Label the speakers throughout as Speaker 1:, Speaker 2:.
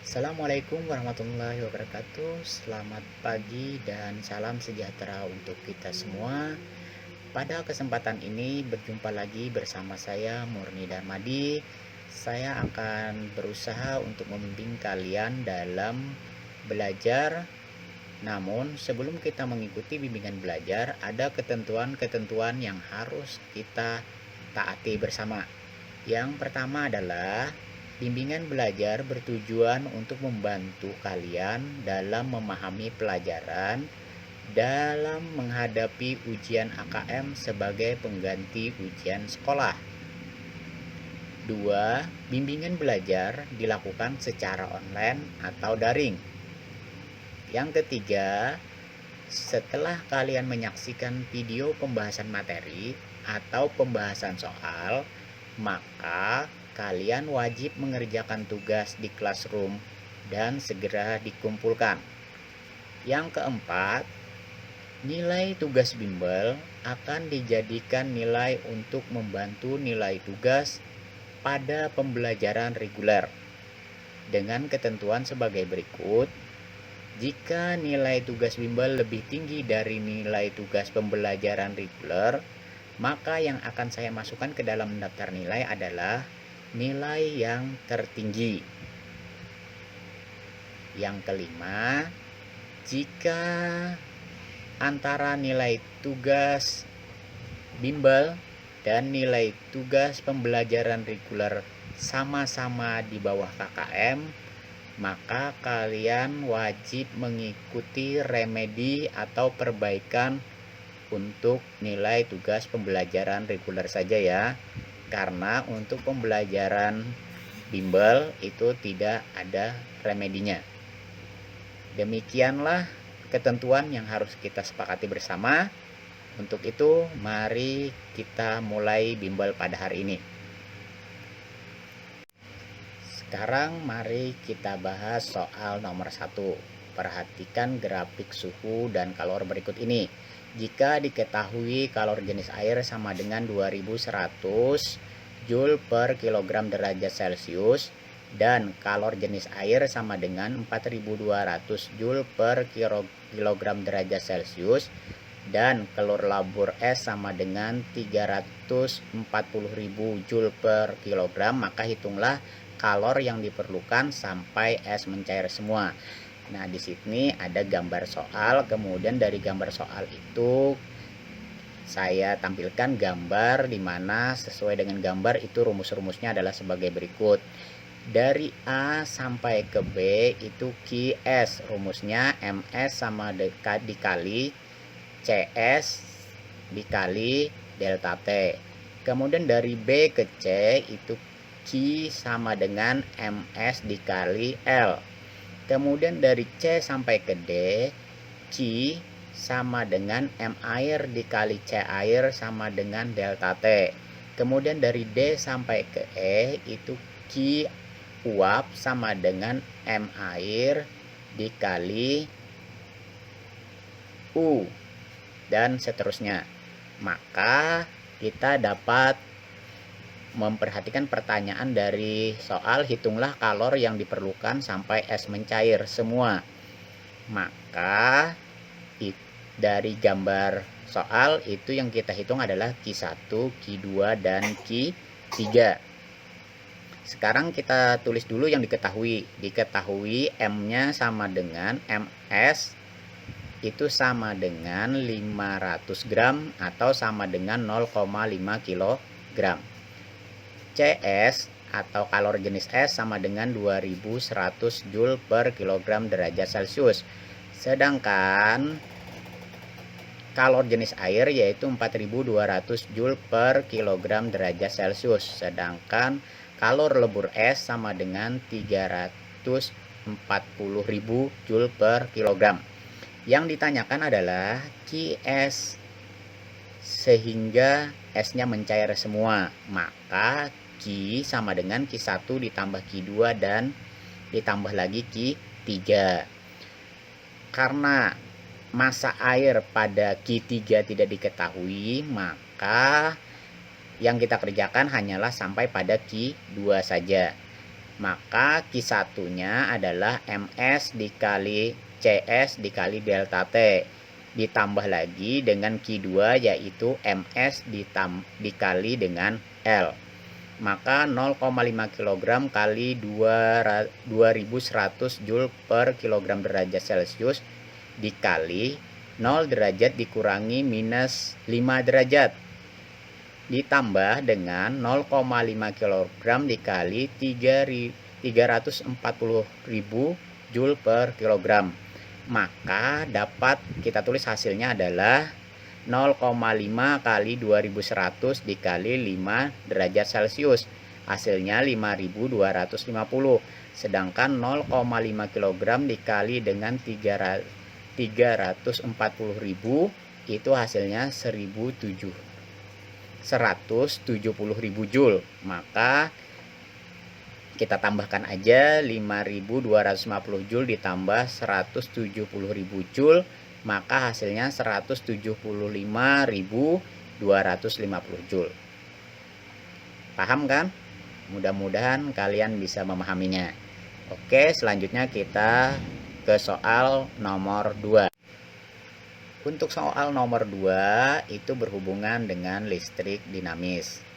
Speaker 1: Assalamualaikum warahmatullahi wabarakatuh. Selamat pagi dan salam sejahtera untuk kita semua. Pada kesempatan ini berjumpa lagi bersama saya Murni Darmadi. Saya akan berusaha untuk membimbing kalian dalam belajar. Namun sebelum kita mengikuti bimbingan belajar, ada ketentuan-ketentuan yang harus kita taati bersama. Yang pertama adalah bimbingan belajar bertujuan untuk membantu kalian dalam memahami pelajaran dalam menghadapi ujian AKM sebagai pengganti ujian sekolah. 2. Bimbingan belajar dilakukan secara online atau daring. Yang ketiga, setelah kalian menyaksikan video pembahasan materi atau pembahasan soal, maka kalian wajib mengerjakan tugas di classroom dan segera dikumpulkan. Yang keempat, nilai tugas bimbel akan dijadikan nilai untuk membantu nilai tugas pada pembelajaran reguler dengan ketentuan sebagai berikut. Jika nilai tugas bimbel lebih tinggi dari nilai tugas pembelajaran reguler, maka yang akan saya masukkan ke dalam daftar nilai adalah nilai yang tertinggi. Yang kelima, jika antara nilai tugas bimbel dan nilai tugas pembelajaran reguler sama-sama di bawah KKM, maka kalian wajib mengikuti remedi atau perbaikan untuk nilai tugas pembelajaran reguler saja ya. Karena untuk pembelajaran bimbel itu tidak ada remedinya. Demikianlah ketentuan yang harus kita sepakati bersama. Untuk itu, mari kita mulai bimbel pada hari ini. Sekarang mari kita bahas soal nomor 1. Perhatikan grafik suhu dan kalor berikut ini. Jika diketahui kalor jenis air sama dengan 2100 Joule per kilogram derajat Celcius dan kalor jenis air sama dengan 4200 Joule per kilogram derajat Celcius dan kalor labur es sama dengan 340.000 Joule per kilogram, maka hitunglah kalor yang diperlukan sampai es mencair semua. Nah, di sini ada gambar soal, kemudian dari gambar soal itu saya tampilkan gambar di mana sesuai dengan gambar itu rumus-rumusnya adalah sebagai berikut. Dari A sampai ke B itu QS, rumusnya MS sama dikali CS dikali delta T. Kemudian dari B ke C itu Q sama dengan MS dikali L. Kemudian dari C sampai ke D, Q sama dengan M air dikali C air sama dengan delta T. Kemudian dari D sampai ke E itu Q uap sama dengan M air dikali U dan seterusnya. Maka kita dapat memperhatikan pertanyaan dari soal, hitunglah kalor yang diperlukan sampai es mencair semua. Maka dari gambar soal itu yang kita hitung adalah Q1, Q2, dan Q3. Sekarang kita tulis dulu yang diketahui. Diketahui M-nya sama dengan MS itu sama dengan 500 gram atau sama dengan 0,5 kg. CS atau kalor jenis es sama dengan 2100 Joule per kilogram derajat Celcius. Sedangkan kalor jenis air yaitu 4200 Joule per kilogram derajat Celcius. Sedangkan kalor lebur es sama dengan 340.000 Joule per kilogram. Yang ditanyakan adalah QS sehingga esnya mencair semua. Maka Q sama dengan Q1 ditambah Q2 dan ditambah lagi Q3. Karena massa air pada Q3 tidak diketahui, maka yang kita kerjakan hanyalah sampai pada Q2 saja. Maka Q1-nya adalah MS dikali CS dikali delta T. Ditambah lagi dengan Q2 yaitu MS dikali dengan L. Maka 0,5 kg kali 2100 Joule per kilogram derajat Celcius dikali 0 derajat dikurangi minus 5 derajat ditambah dengan 0,5 kg dikali 340.000 Joule per kilogram. Maka dapat kita tulis hasilnya adalah 0,5 kali 2100 dikali 5 derajat Celcius. Hasilnya 5250. Sedangkan 0,5 kg dikali dengan 340.000 itu hasilnya 170.000 Joule. Maka kita tambahkan aja 5250 Joule ditambah 170.000 Joule, maka hasilnya 175.250 Joule. Paham kan? Mudah-mudahan kalian bisa memahaminya. Oke, selanjutnya kita ke soal nomor 2. Untuk soal nomor 2 itu berhubungan dengan listrik dinamis.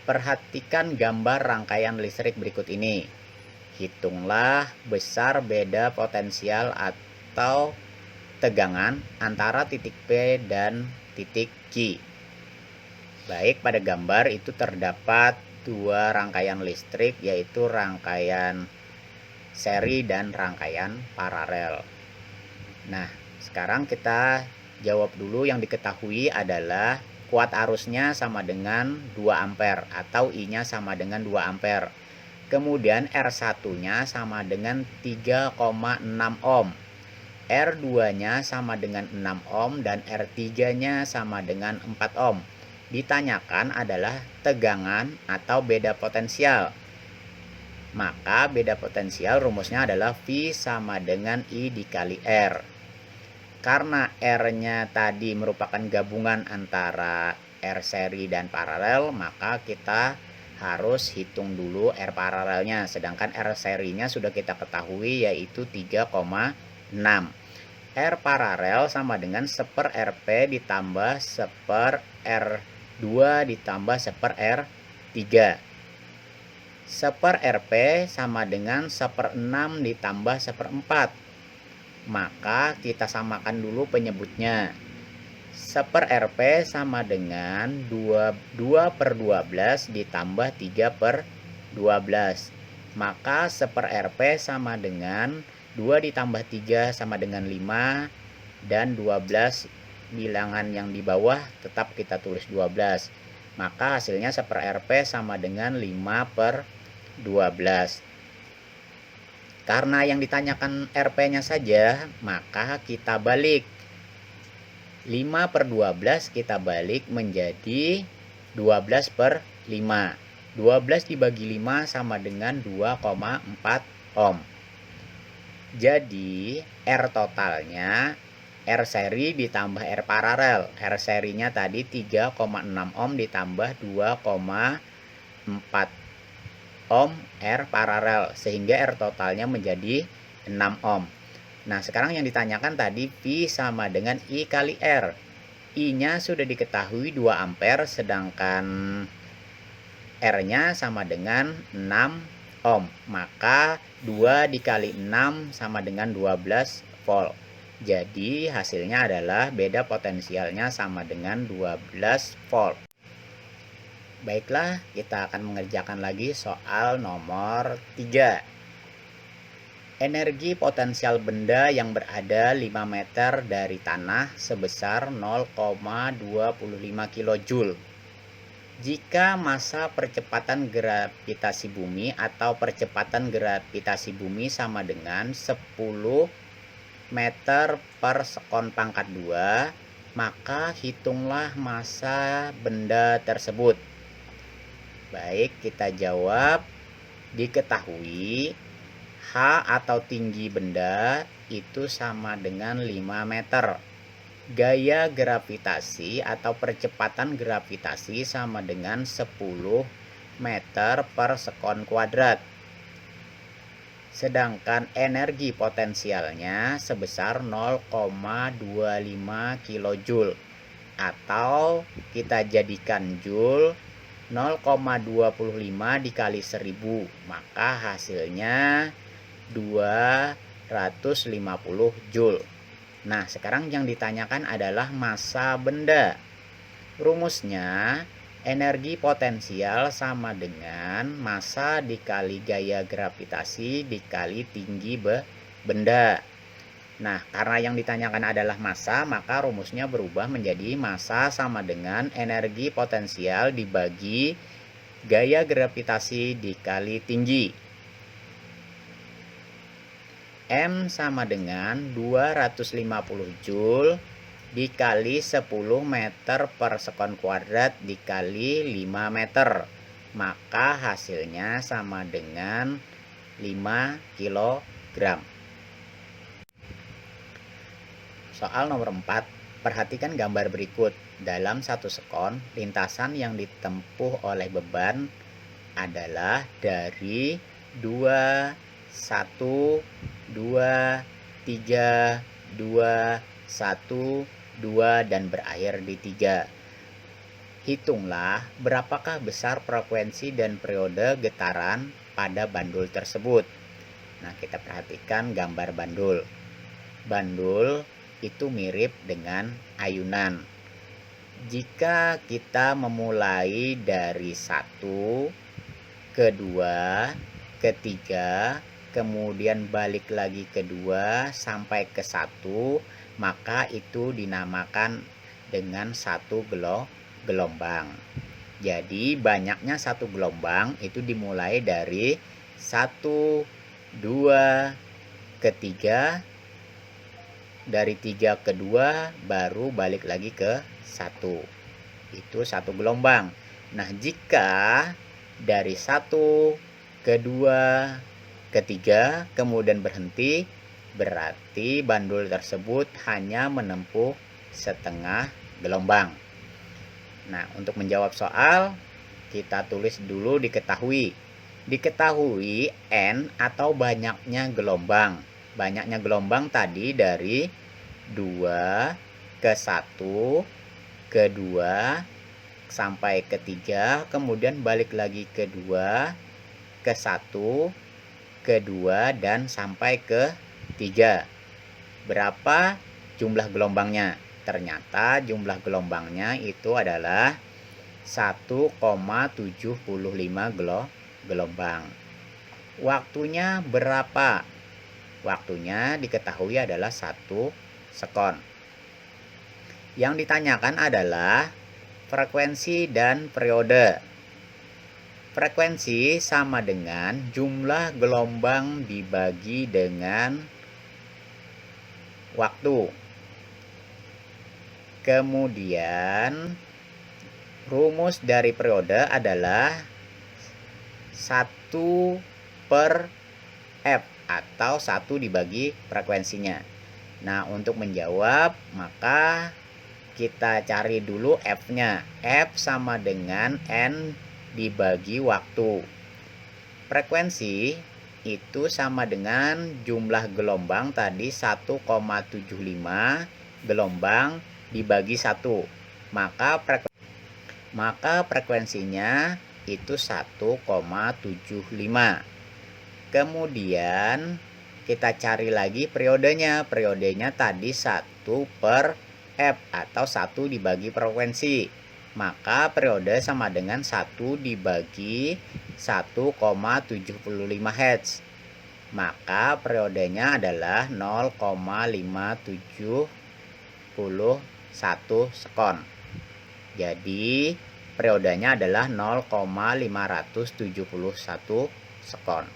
Speaker 1: Perhatikan gambar rangkaian listrik berikut ini. Hitunglah besar beda potensial atau tegangan antara titik P dan titik Q. Baik, pada gambar itu terdapat dua rangkaian listrik, yaitu rangkaian seri dan rangkaian paralel. Nah, sekarang kita jawab dulu. Yang diketahui adalah kuat arusnya sama dengan 2 ampere atau I-nya sama dengan 2 ampere. Kemudian R1-nya sama dengan 3,6 ohm. R2-nya sama dengan 6 ohm dan R3-nya sama dengan 4 ohm. Ditanyakan adalah tegangan atau beda potensial. Maka beda potensial rumusnya adalah V sama dengan I dikali R. Karena R-nya tadi merupakan gabungan antara R seri dan paralel, maka kita harus hitung dulu R paralelnya. Sedangkan R serinya sudah kita ketahui yaitu 3,6. R paralel sama dengan 1/RP ditambah 1/R2 ditambah 1/R3. 1/RP sama dengan 1/6 ditambah 1/4. Maka kita samakan dulu penyebutnya. 1/RP sama dengan 2/12 ditambah 3/12. Maka 1/RP sama dengan 2 ditambah 3 sama dengan 5. Dan 12 bilangan yang di bawah tetap kita tulis 12. Maka hasilnya 1/RP sama dengan 5/12. Karena yang ditanyakan RP-nya saja, maka kita balik. 5/12 kita balik menjadi 12/5. 12 dibagi 5 sama dengan 2,4 ohm. Jadi R totalnya R seri ditambah R paralel. R serinya tadi 3,6 ohm ditambah 2,4 ohm R paralel, sehingga R totalnya menjadi 6 ohm. Nah, sekarang yang ditanyakan tadi V sama dengan I kali R. I-nya sudah diketahui 2 ampere, sedangkan R-nya sama dengan 6 ohm. Maka 2 dikali 6 sama dengan 12 volt. Jadi hasilnya adalah beda potensialnya sama dengan 12 volt. Baiklah, kita akan mengerjakan lagi soal nomor 3. Energi potensial benda yang berada 5 meter dari tanah sebesar 0,25 kJ. Jika massa percepatan gravitasi bumi atau percepatan gravitasi bumi sama dengan 10 meter per sekon pangkat 2, maka hitunglah massa benda tersebut. Baik, kita jawab. Diketahui H atau tinggi benda itu sama dengan 5 meter. Gaya gravitasi atau percepatan gravitasi sama dengan 10 meter per sekon kuadrat. Sedangkan energi potensialnya sebesar 0,25 kJ, atau kita jadikan joule 0,25 dikali 1000, maka hasilnya 250 joule. Nah, sekarang yang ditanyakan adalah massa benda. Rumusnya, energi potensial sama dengan massa dikali gaya gravitasi dikali tinggi benda. Nah, karena yang ditanyakan adalah massa, maka rumusnya berubah menjadi massa sama dengan energi potensial dibagi gaya gravitasi dikali tinggi. M sama dengan 250 joule dikali 10 meter per sekon kuadrat dikali 5 meter. Maka hasilnya sama dengan 5 kg. Soal nomor 4. Perhatikan gambar berikut. Dalam satu sekon, lintasan yang ditempuh oleh beban adalah dari 2, 1, 2, 3, 2, 1, 2, dan berakhir di 3. Hitunglah berapakah besar frekuensi dan periode getaran pada bandul tersebut. Nah, kita perhatikan gambar bandul. Bandul itu mirip dengan ayunan. Jika kita memulai dari 1, ke 2, ke 3, kemudian balik lagi ke 2 sampai ke 1, maka itu dinamakan dengan satu gelombang. Jadi banyaknya satu gelombang itu dimulai dari 1, 2, ke 3, dari 3 ke 2 baru balik lagi ke 1. Itu satu gelombang. Nah, jika dari 1 ke 2 ke 3 kemudian berhenti, berarti bandul tersebut hanya menempuh setengah gelombang. Nah, untuk menjawab soal, kita tulis dulu diketahui. Diketahui N atau banyaknya gelombang. Banyaknya gelombang tadi dari 2 ke 1 ke 2 sampai ke 3, kemudian balik lagi ke 2, ke 1, ke 2, dan sampai ke 3. Berapa jumlah gelombangnya? Ternyata jumlah gelombangnya itu adalah 1,75 gelombang. Waktunya berapa? Waktunya diketahui adalah 1 sekon. Yang ditanyakan adalah frekuensi dan periode. Frekuensi sama dengan jumlah gelombang dibagi dengan waktu. Kemudian rumus dari periode adalah 1 per F atau 1 dibagi frekuensinya. Nah, untuk menjawab maka kita cari dulu F-nya. F sama dengan N dibagi waktu. Frekuensi itu sama dengan jumlah gelombang tadi 1,75 gelombang dibagi 1. Maka frekuensinya itu 1,75. Kemudian kita cari lagi periodenya. Periodenya tadi 1 per F atau 1 dibagi frekuensi. Maka periode sama dengan 1 dibagi 1,75 Hz. Maka periodenya adalah 0,571 sekon. Jadi periodenya adalah 0,571 sekon.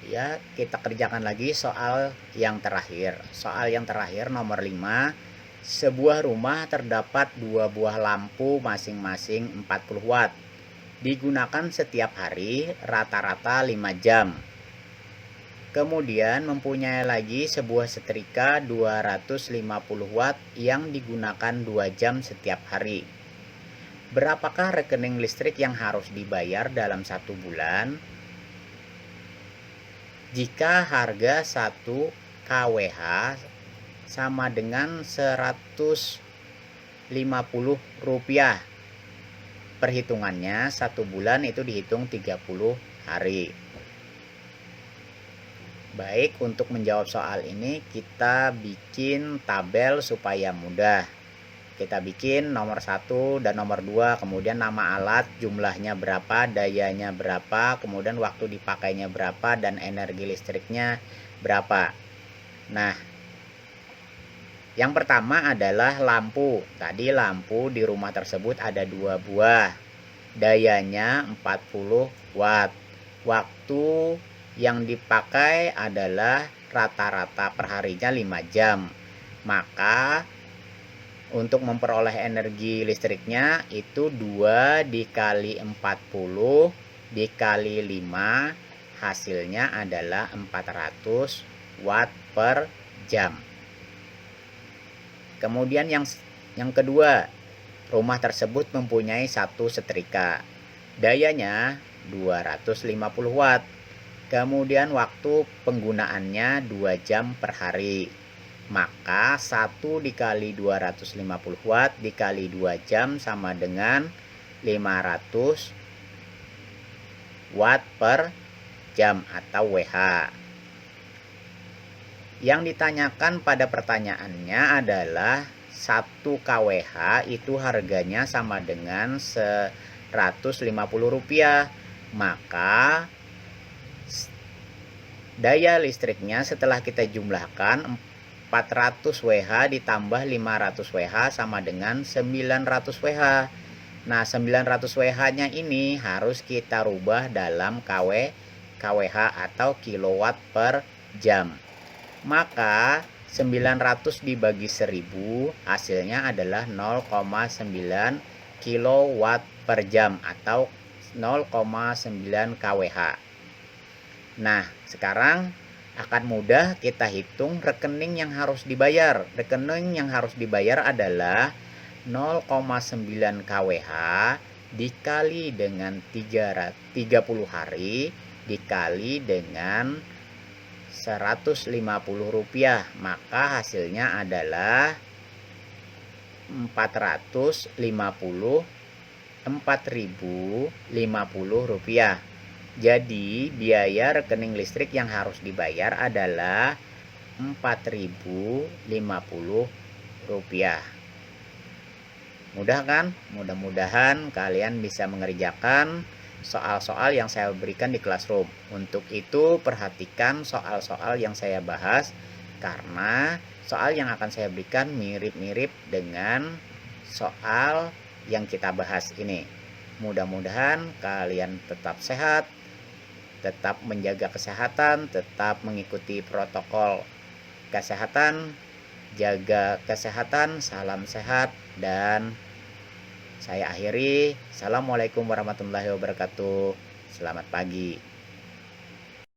Speaker 1: Ya, kita kerjakan lagi soal yang terakhir. Soal yang terakhir nomor 5. Sebuah rumah terdapat 2 buah lampu masing-masing 40 watt. Digunakan setiap hari rata-rata 5 jam. Kemudian mempunyai lagi sebuah setrika 250 watt yang digunakan 2 jam setiap hari. Berapakah rekening listrik yang harus dibayar dalam 1 bulan? Jika harga 1 kWh sama dengan Rp150. Perhitungannya 1 bulan itu dihitung 30 hari. Baik, untuk menjawab soal ini kita bikin tabel supaya mudah. Kita bikin nomor 1 dan nomor 2, kemudian nama alat, jumlahnya berapa, dayanya berapa, kemudian waktu dipakainya berapa, dan energi listriknya berapa. Nah, yang pertama adalah lampu. Tadi lampu di rumah tersebut ada 2 buah. Dayanya 40 watt. Waktu yang dipakai adalah rata-rata perharinya 5 jam. Maka untuk memperoleh energi listriknya itu 2 dikali 40 dikali 5, hasilnya adalah 400 watt per jam. Kemudian yang kedua, rumah tersebut mempunyai 1 setrika. Dayanya 250 watt. Kemudian waktu penggunaannya 2 jam per hari. Maka 1 dikali 250 watt dikali 2 jam sama dengan 500 watt per jam atau WH. Yang ditanyakan pada pertanyaannya adalah 1 kWh itu harganya sama dengan Rp150. Maka daya listriknya setelah kita jumlahkan 400 WH ditambah 500 WH sama dengan 900 WH. Nah, 900 WH-nya ini harus kita rubah dalam kWh atau kilowatt per jam. Maka 900 dibagi 1000 hasilnya adalah 0,9 kilowatt per jam atau 0,9 kWh. Nah, sekarang akan mudah kita hitung rekening yang harus dibayar. Rekening yang harus dibayar adalah 0,9 kWh dikali dengan 30 hari dikali dengan Rp150. Maka hasilnya adalah Rp450.050. Jadi biaya rekening listrik yang harus dibayar adalah Rp4.050. Mudah kan? Mudah-mudahan kalian bisa mengerjakan soal-soal yang saya berikan di Classroom. Untuk itu perhatikan soal-soal yang saya bahas, karena soal yang akan saya berikan mirip-mirip dengan soal yang kita bahas ini. Mudah-mudahan kalian tetap sehat, tetap menjaga kesehatan, tetap mengikuti protokol kesehatan, jaga kesehatan, salam sehat, dan saya akhiri. Assalamualaikum warahmatullahi wabarakatuh. Selamat pagi.